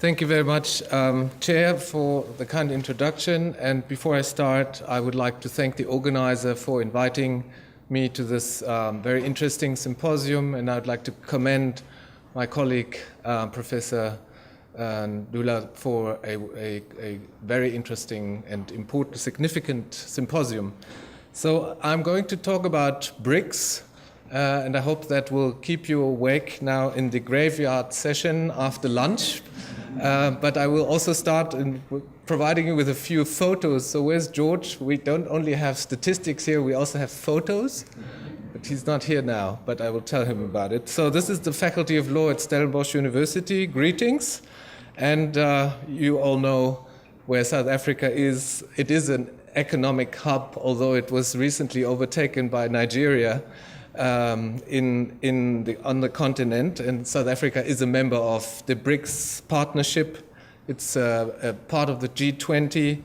Thank you very much, Chair, for the kind introduction. And before I start, I would like to thank the organizer for inviting me to this very interesting symposium. And I would like to commend my colleague, Professor Dula, for a very interesting and important, significant symposium. So I'm going to talk about BRICS, and I hope that will keep you awake now in the graveyard session after lunch. But I will also start in providing you with a few photos. So where's George? We don't only have statistics here, we also have photos. But he's not here now, but I will tell him about it. So this is the Faculty of Law at Stellenbosch University. Greetings. And you all know where South Africa is. It is an economic hub, although it was recently overtaken by Nigeria on the continent, and South Africa is a member of the BRICS partnership. It's a part of the G20.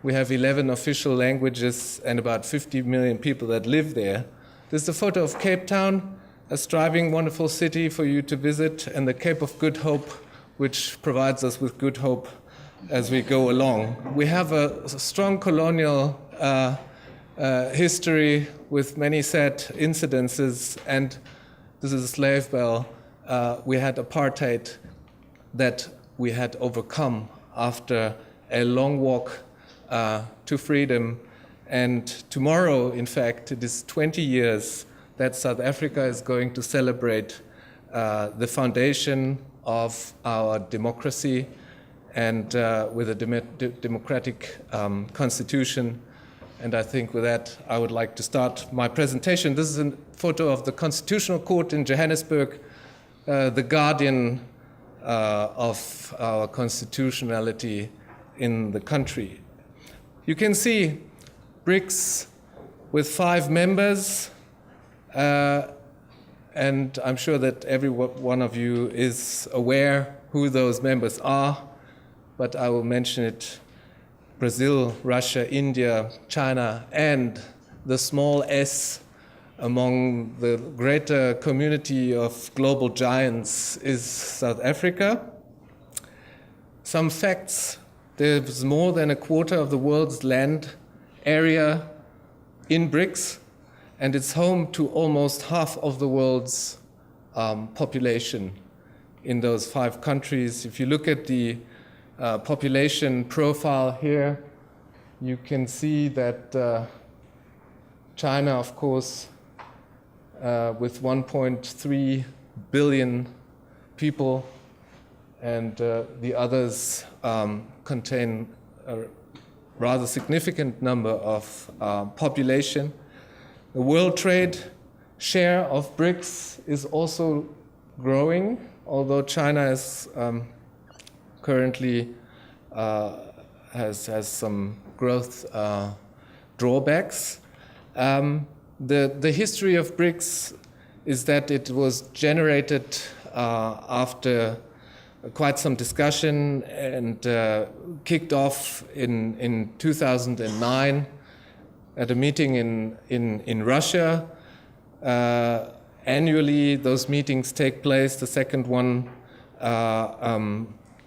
We have 11 official languages and about 50 million people that live there. This is a photo of Cape Town, a thriving, wonderful city for you to visit, and the Cape of Good Hope, which provides us with good hope as we go along. We have a strong colonial history with many sad incidences, and this is a slave bell. We had apartheid that we had overcome after a long walk to freedom. And tomorrow, in fact, it is 20 years that South Africa is going to celebrate the foundation of our democracy and with a democratic constitution. And I think with that, I would like to start my presentation. This is a photo of the Constitutional Court in Johannesburg, the guardian of our constitutionality in the country. You can see BRICS with 5 members, and I'm sure that every one of you is aware who those members are, but I will mention it. Brazil, Russia, India, China, and the small s among the greater community of global giants is South Africa. Some facts: there's more than a quarter of the world's land area in BRICS, and it's home to almost half of the world's population in those 5 countries. If you look at the population profile here, you can see that China, of course, with 1.3 billion people, and the others contain a rather significant number of population. The world trade share of BRICS is also growing, although China is currently has some growth drawbacks. The history of BRICS is that it was generated after quite some discussion and kicked off in 2009 at a meeting in Russia. Annually, those meetings take place. The second one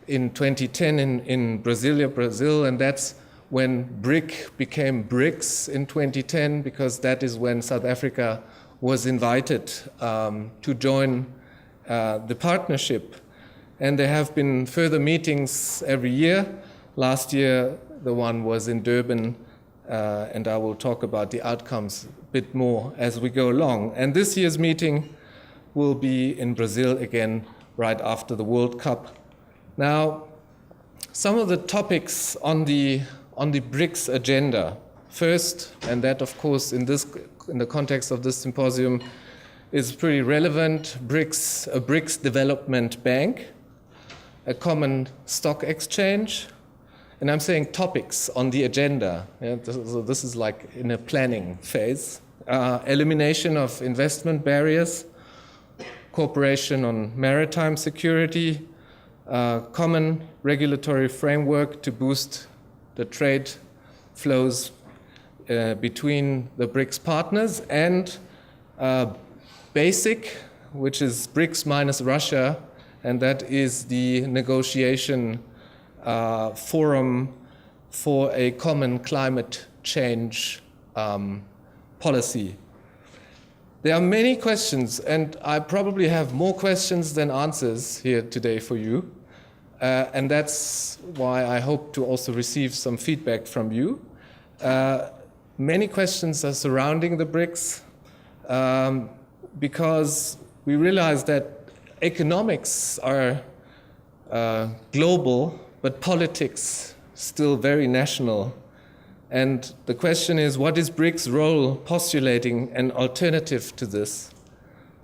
in 2010 in Brazil, and that's when BRIC became BRICS in 2010, because that is when South Africa was invited to join the partnership. And there have been further meetings every year. Last year, the one was in Durban, and I will talk about the outcomes a bit more as we go along. And this year's meeting will be in Brazil again, right after the World Cup. Now, some of the topics on the BRICS agenda. First, and that of course in the context of this symposium is pretty relevant, a BRICS Development Bank, a common stock exchange, and I'm saying topics on the agenda. Yeah, so this is like in a planning phase. Elimination of investment barriers, cooperation on maritime security, common regulatory framework to boost the trade flows between the BRICS partners, and BASIC, which is BRICS minus Russia, and that is the negotiation forum for a common climate change policy. There are many questions, and I probably have more questions than answers here today for you. And that's why I hope to also receive some feedback from you. Many questions are surrounding the BRICS because we realize that economics are global, but politics still very national. And the question is, what is BRICS' role postulating an alternative to this?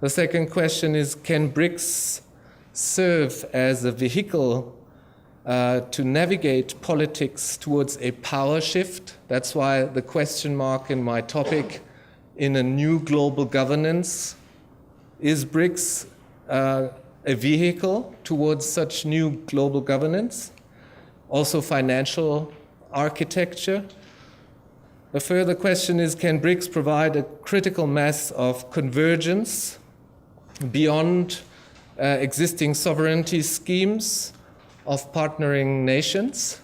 The second question is, can BRICS serve as a vehicle to navigate politics towards a power shift? That's why the question mark in my topic, in a new global governance. Is BRICS a vehicle towards such new global governance? Also financial architecture. A further question is, can BRICS provide a critical mass of convergence beyond existing sovereignty schemes of partnering nations?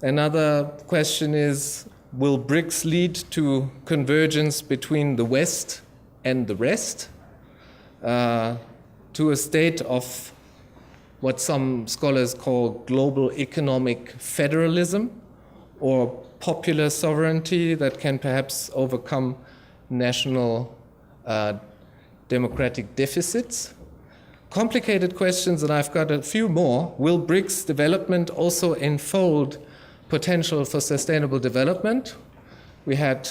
Another question is, will BRICS lead to convergence between the West and the rest, to a state of what some scholars call global economic federalism, or popular sovereignty that can perhaps overcome national democratic deficits? Complicated questions, and I've got a few more. Will BRICS development also enfold potential for sustainable development? We had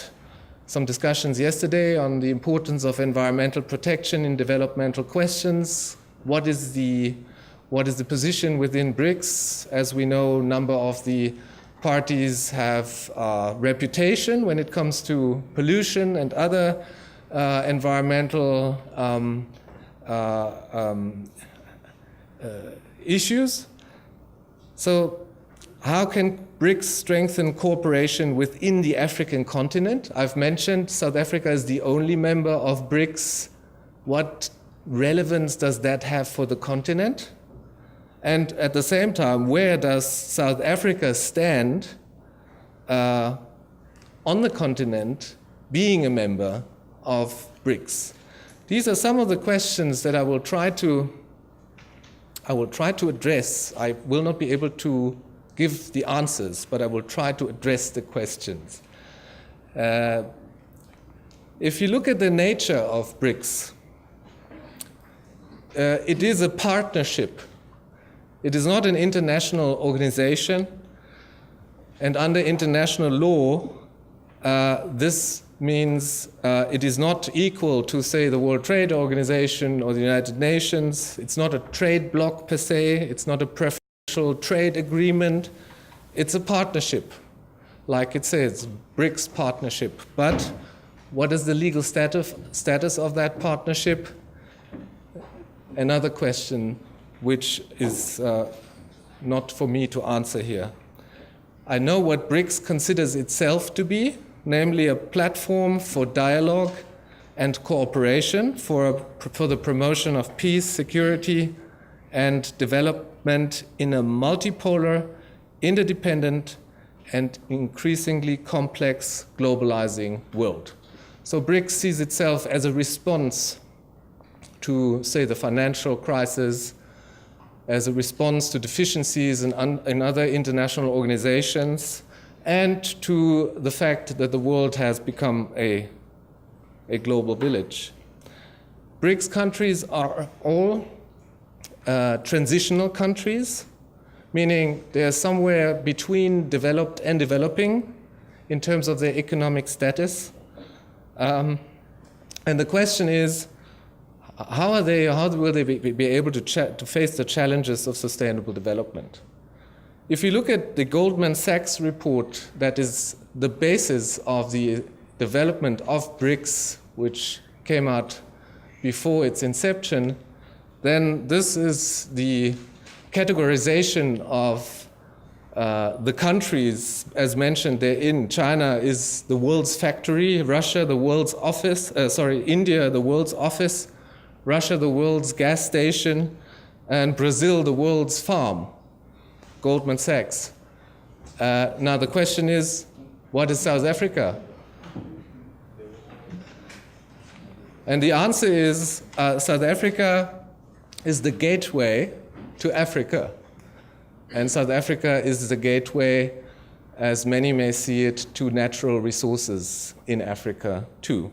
some discussions yesterday on the importance of environmental protection in developmental questions. What is the position within BRICS? As we know, a number of the parties have reputation when it comes to pollution and other environmental issues. So how can BRICS strengthen cooperation within the African continent? I've mentioned South Africa is the only member of BRICS. What relevance does that have for the continent? And at the same time, where does South Africa stand on the continent being a member of BRICS? These are some of the questions that I will try to address. I will not be able to give the answers, but I will try to address the questions. If you look at the nature of BRICS, it is a partnership. It is not an international organization, and under international law, this means it is not equal to, say, the World Trade Organization or the United Nations. It's not a trade bloc per se. It's not a preferential trade agreement. It's a partnership, like it says, BRICS partnership. But what is the legal status of that partnership? Another question which is not for me to answer here. I know what BRICS considers itself to be, namely a platform for dialogue and cooperation for the promotion of peace, security, and development in a multipolar, interdependent, and increasingly complex globalizing world. So BRICS sees itself as a response to, say, the financial crisis, as a response to deficiencies in other international organizations, and to the fact that the world has become a global village. BRICS countries are all transitional countries, meaning they're somewhere between developed and developing in terms of their economic status. And the question is, how will they be able to face the challenges of sustainable development? If you look at the Goldman Sachs report that is the basis of the development of BRICS, which came out before its inception, then this is the categorization of the countries, as mentioned therein. China is the world's factory, Russia the world's office, India the world's office, Russia the world's gas station, and Brazil, the world's farm, Goldman Sachs. Now the question is, what is South Africa? And the answer is South Africa is the gateway to Africa. And South Africa is the gateway, as many may see it, to natural resources in Africa too.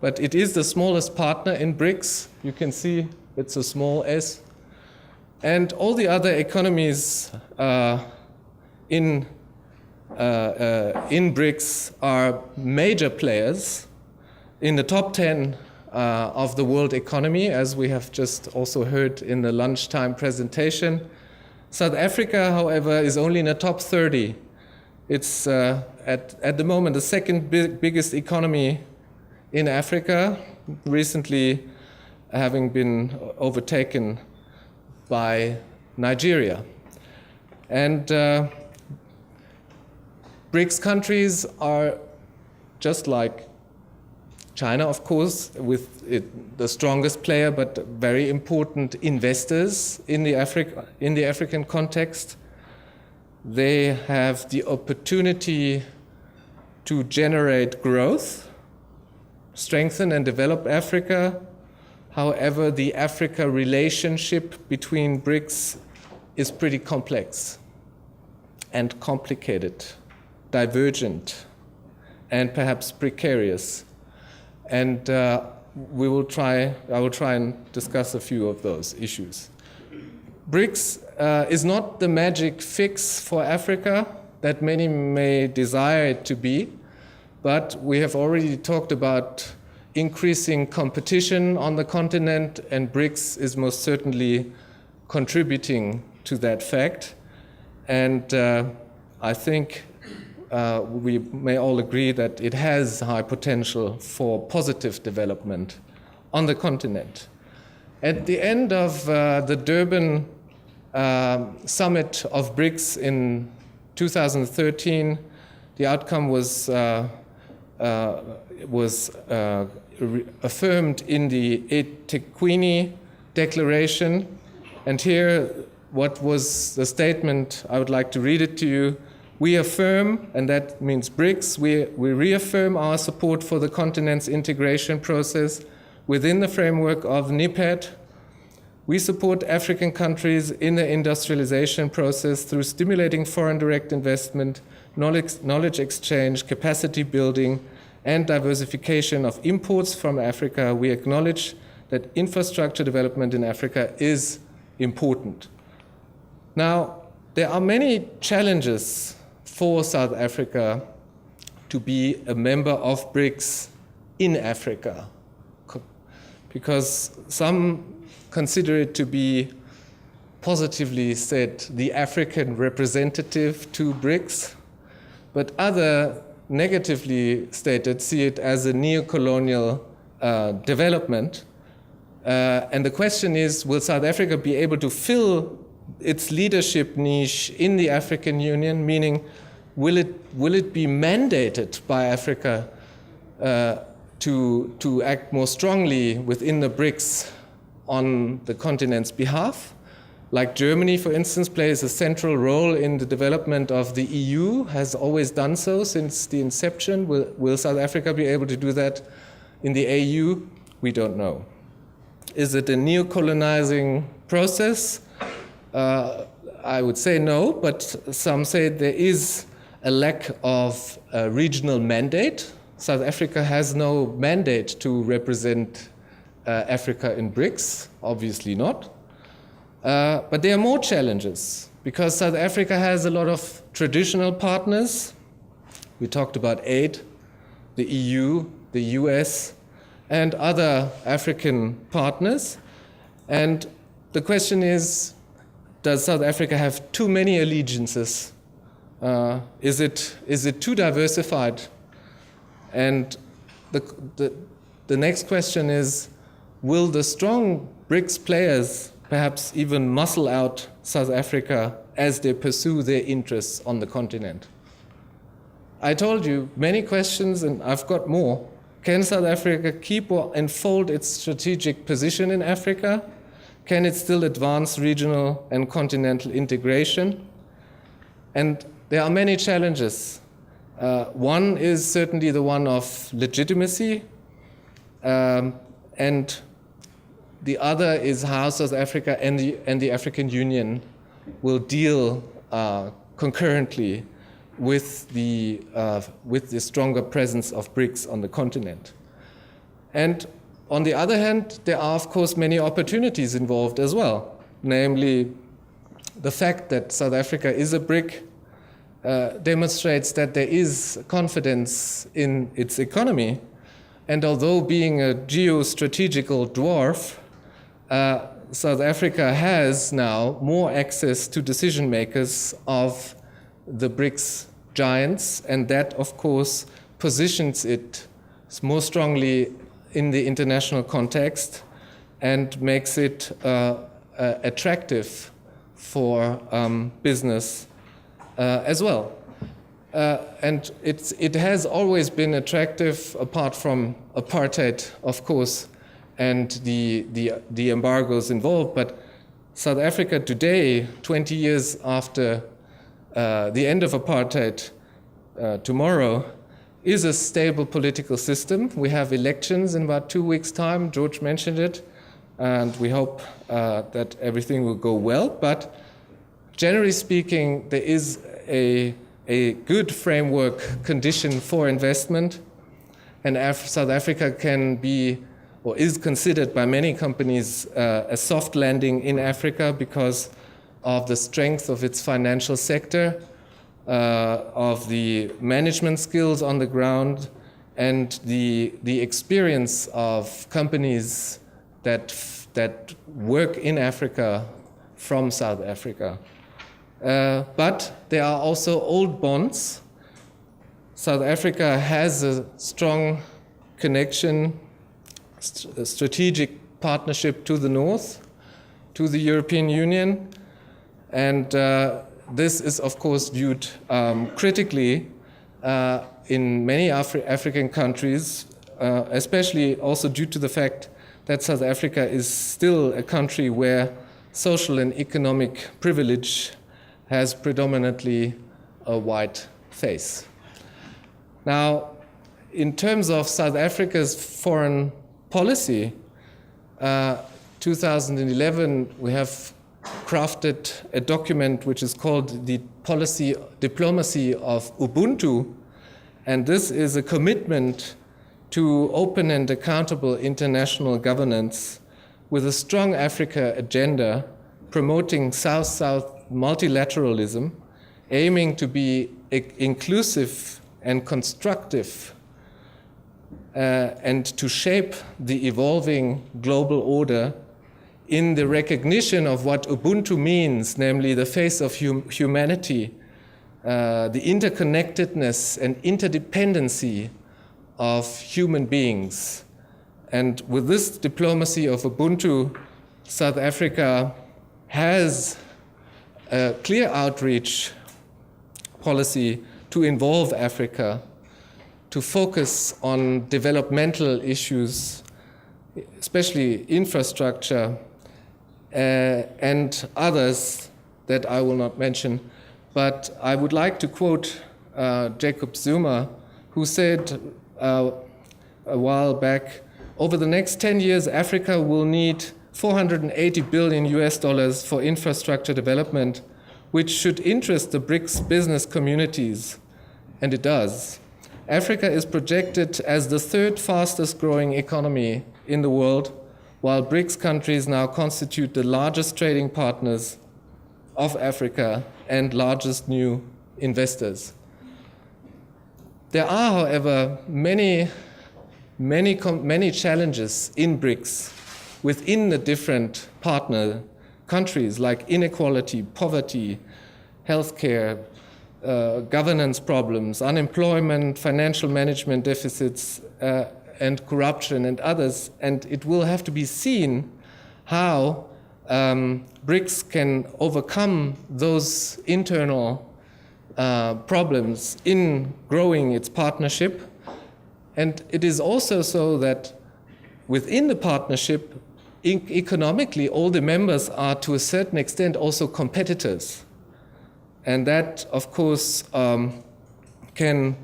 But it is the smallest partner in BRICS. You can see it's a small s. And all the other economies in BRICS are major players in the top 10 of the world economy, as we have just also heard in the lunchtime presentation. South Africa, however, is only in the top 30. It's at the moment the second biggest economy in Africa, recently having been overtaken by Nigeria. And BRICS countries are just like China, of course, with the strongest player, but very important investors in the African context. They have the opportunity to generate growth, strengthen and develop Africa. However, the Africa relationship between BRICS is pretty complex and complicated, divergent, and perhaps precarious. And I will try and discuss a few of those issues. BRICS is not the magic fix for Africa that many may desire it to be, but we have already talked about increasing competition on the continent, and BRICS is most certainly contributing to that fact. And I think we may all agree that it has high potential for positive development on the continent. At the end of the Durban Summit of BRICS in 2013, the outcome was affirmed in the eThekwini Declaration. And here, what was the statement? I would like to read it to you. We affirm, and that means BRICS, we reaffirm our support for the continent's integration process within the framework of NEPAD. We support African countries in the industrialization process through stimulating foreign direct investment, knowledge exchange, capacity building, and diversification of imports from Africa. We acknowledge that infrastructure development in Africa is important. Now, there are many challenges for South Africa to be a member of BRICS in Africa, because some consider it to be, positively said, the African representative to BRICS, but other negatively stated see it as a neo-colonial development. And the question is, will South Africa be able to fill its leadership niche in the African Union, meaning will it be mandated by Africa to act more strongly within the BRICS on the continent's behalf? Like Germany, for instance, plays a central role in the development of the EU, has always done so since the inception. Will South Africa be able to do that in the AU? We don't know. Is it a neo-colonizing process? I would say no, but some say there is a lack of a regional mandate. South Africa has no mandate to represent Africa in BRICS, obviously not. But there are more challenges, because South Africa has a lot of traditional partners. We talked about aid, the EU, the US, and other African partners. And the question is, does South Africa have too many allegiances? Is it too diversified? And the next question is, will the strong BRICS players perhaps even muscle out South Africa as they pursue their interests on the continent? I told you many questions, and I've got more. Can South Africa keep or enfold its strategic position in Africa? Can it still advance regional and continental integration? And there are many challenges. One is certainly the one of legitimacy, and the other is how South Africa and the African Union will deal concurrently with the stronger presence of BRICS on the continent. And on the other hand, there are, of course, many opportunities involved as well, namely the fact that South Africa is a BRIC demonstrates that there is confidence in its economy. And although being a geostrategical dwarf, South Africa has now more access to decision makers of the BRICS giants, and that, of course, positions it more strongly in the international context and makes it attractive for business as well. And it has always been attractive, apart from apartheid, of course, and the embargoes involved. But South Africa today, 20 years after the end of apartheid tomorrow, is a stable political system. We have elections in about 2 weeks' time. George mentioned it, and we hope that everything will go well. But generally speaking, there is a good framework condition for investment, and South Africa can be, or is considered by many companies, a soft landing in Africa because of the strength of its financial sector, of the management skills on the ground, and the experience of companies that work in Africa from South Africa. But there are also old bonds. South Africa has a strong connection, a strategic partnership to the north, to the European Union, and this is, of course, viewed critically in many African countries, especially also due to the fact that South Africa is still a country where social and economic privilege has predominantly a white face. Now, in terms of South Africa's foreign policy, 2011, we have crafted a document which is called the Diplomacy of Ubuntu, and this is a commitment to open and accountable international governance with a strong Africa agenda, promoting South-South multilateralism, aiming to be inclusive and constructive, and to shape the evolving global order in the recognition of what Ubuntu means, namely the face of humanity, the interconnectedness and interdependency of human beings. And with this diplomacy of Ubuntu, South Africa has a clear outreach policy to involve Africa, to focus on developmental issues, especially infrastructure, and others that I will not mention. But I would like to quote Jacob Zuma, who said a while back, over the next 10 years, Africa will need $480 billion for infrastructure development, which should interest the BRICS business communities, and it does. Africa is projected as the third fastest growing economy in the world, while BRICS countries now constitute the largest trading partners of Africa and largest new investors. There are, however, many challenges in BRICS within the different partner countries, like inequality, poverty, healthcare, governance problems, unemployment, financial management deficits, and corruption and others. And it will have to be seen how BRICS can overcome those internal problems in growing its partnership. And it is also so that within the partnership, economically, all the members are to a certain extent also competitors. And that, of course, can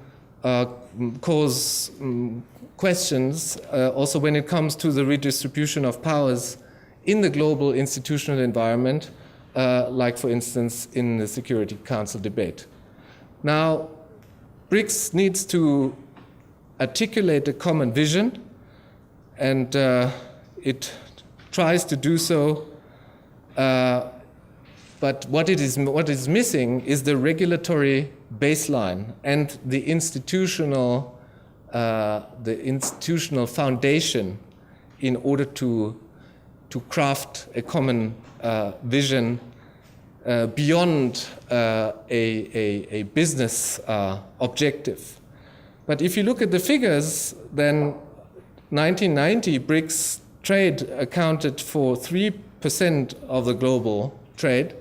cause questions also when it comes to the redistribution of powers in the global institutional environment, like, for instance, in the Security Council debate. Now, BRICS needs to articulate a common vision, and it tries to do so, but what is missing is the regulatory baseline and the institutional foundation in order to craft a common vision beyond a business objective. But if you look at the figures, then 1990 BRICS trade accounted for 3% of the global trade.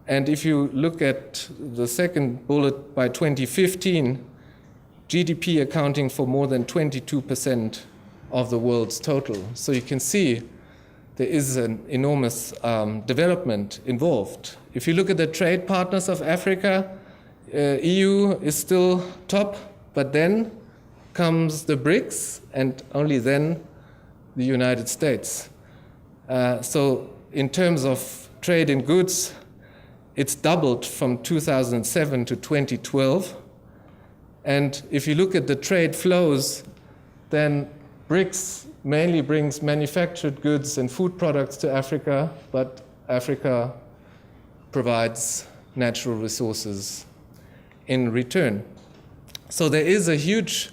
And if you look at the second bullet, by 2015, GDP accounting for more than 22% of the world's total. So you can see there is an enormous development involved. If you look at the trade partners of Africa, EU is still top, but then comes the BRICS, and only then the United States. So in terms of trade in goods, it's doubled from 2007 to 2012. And if you look at the trade flows, then BRICS mainly brings manufactured goods and food products to Africa, but Africa provides natural resources in return. So there is a huge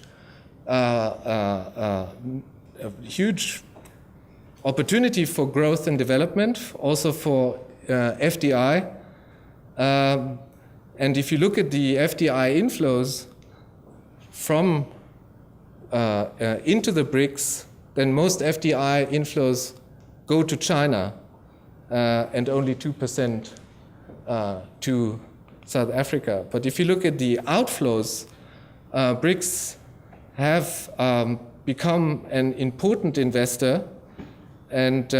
opportunity for growth and development, also for FDI. And if you look at the FDI inflows from into the BRICS, then most FDI inflows go to China, and only 2% to South Africa. But if you look at the outflows, BRICS have become an important investor. And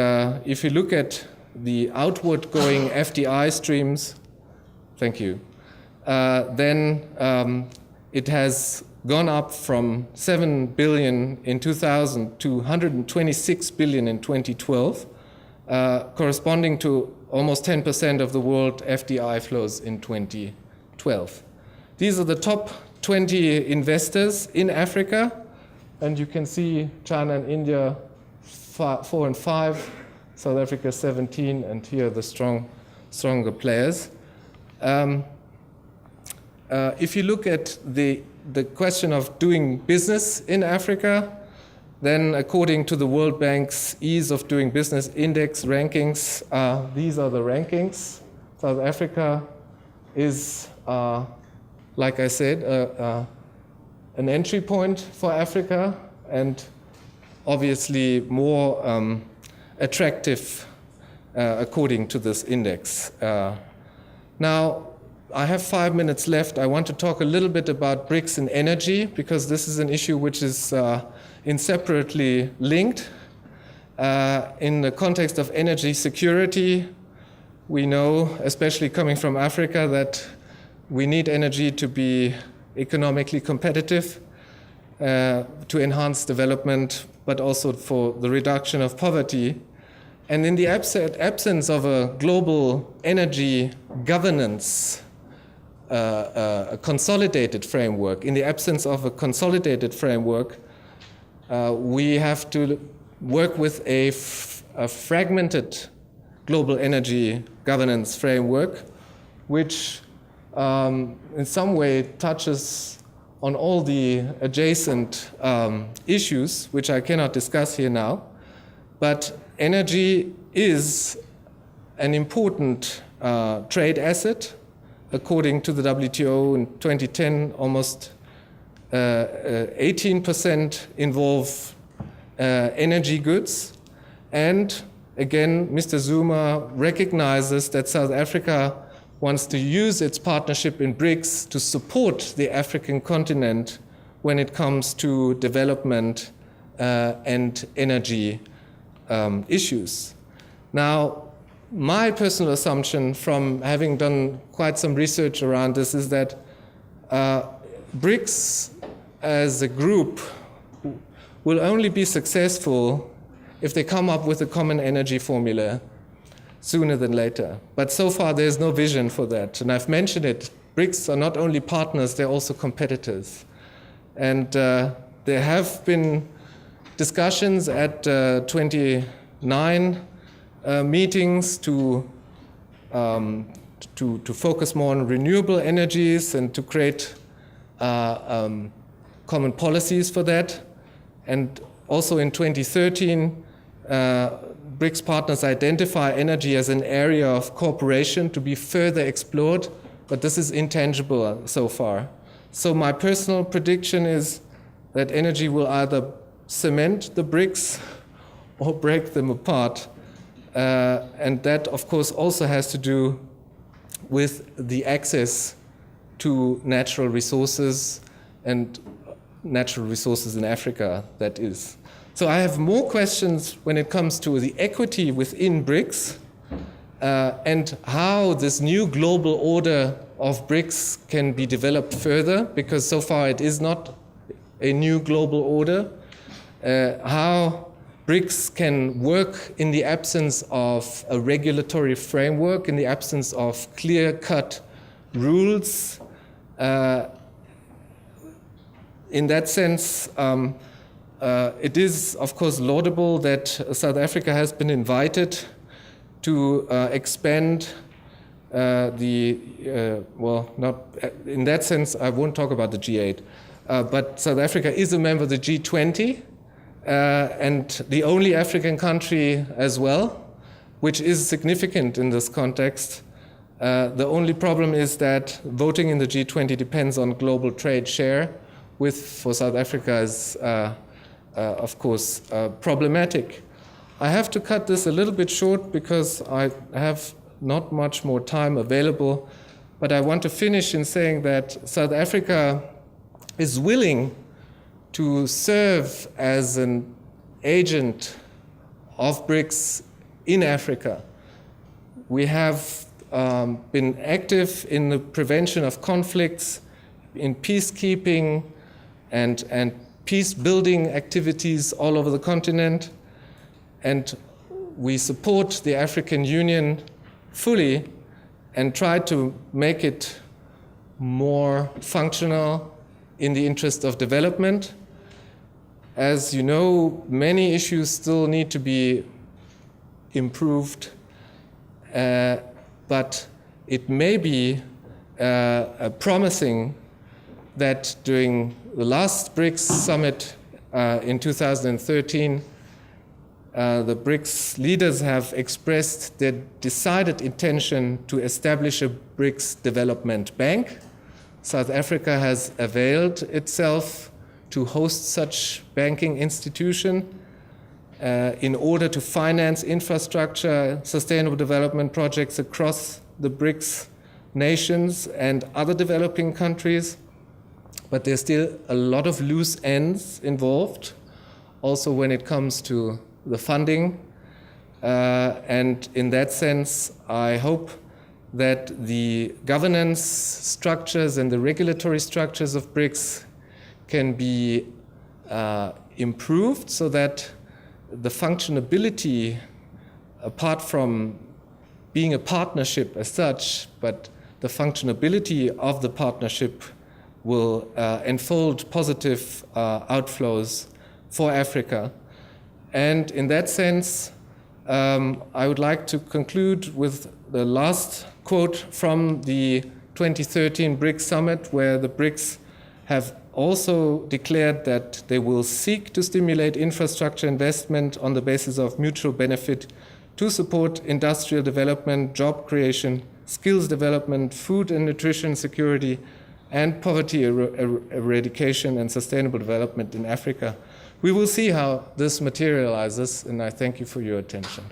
if you look at the outward going FDI streams, thank you, then it has gone up from 7 billion in 2000 to 126 billion in 2012, corresponding to almost 10% of the world FDI flows in 2012. These are the top 20 investors in Africa, and you can see China and India 4 and 5, South Africa 17, and here are the stronger players. If you look at the question of doing business in Africa, then according to the World Bank's Ease of Doing Business Index rankings, these are the rankings. South Africa is, like I said, an entry point for Africa, and obviously more attractive according to this index. Now, I have 5 minutes left. I want to talk a little bit about BRICS and energy, because this is an issue which is inseparably linked. In the context of energy security, we know, especially coming from Africa, that we need energy to be economically competitive, to enhance development, but also for the reduction of poverty. And in the absence of a global energy governance, a consolidated framework, in the absence of a consolidated framework, we have to work with a fragmented global energy governance framework, which in some way touches on all the adjacent issues, which I cannot discuss here now. But energy is an important trade asset. According to the WTO in 2010, almost 18% involve energy goods. And again, Mr. Zuma recognizes that South Africa wants to use its partnership in BRICS to support the African continent when it comes to development and energy issues. Now, my personal assumption from having done quite some research around this is that BRICS as a group will only be successful if they come up with a common energy formula sooner than later. But so far, there's no vision for that. And I've mentioned it. BRICS are not only partners, they're also competitors. And there have been discussions at 29 meetings to focus more on renewable energies and to create common policies for that. And also in 2013, BRICS partners identify energy as an area of cooperation to be further explored, but this is intangible so far. So my personal prediction is that energy will either cement the BRICS or break them apart. And that, of course, also has to do with the access to natural resources and natural resources in Africa, that is. So I have more questions when it comes to the equity within BRICS and how this new global order of BRICS can be developed further, because so far it is not a new global order. How BRICS can work in the absence of a regulatory framework, in the absence of clear-cut rules. In that sense, it is, of course, laudable that South Africa has been invited to expand well, not in that sense, I won't talk about the G8, but South Africa is a member of the G20, and the only African country as well, which is significant in this context. The only problem is that voting in the G20 depends on global trade share, which for South Africa is, of course, problematic. I have to cut this a little bit short because I have not much more time available, but I want to finish in saying that South Africa is willing to serve as an agent of BRICS in Africa. We have been active in the prevention of conflicts, in peacekeeping and peace-building activities all over the continent, and we support the African Union fully and try to make it more functional in the interest of development. As you know, many issues still need to be improved, but it may be promising that during the last BRICS Summit in 2013, the BRICS leaders have expressed their decided intention to establish a BRICS Development Bank. South Africa has availed itself to host such banking institution in order to finance infrastructure, sustainable development projects across the BRICS nations and other developing countries. But there's still a lot of loose ends involved, also when it comes to the funding. And in that sense, I hope that the governance structures and the regulatory structures of BRICS can be improved so that the functionability, apart from being a partnership as such, but the functionability of the partnership will enfold positive outflows for Africa. And in that sense, I would like to conclude with the last quote from the 2013 BRICS Summit, where the BRICS have also declared that they will seek to stimulate infrastructure investment on the basis of mutual benefit to support industrial development, job creation, skills development, food and nutrition security, and poverty eradication and sustainable development in Africa. We will see how this materializes, and I thank you for your attention.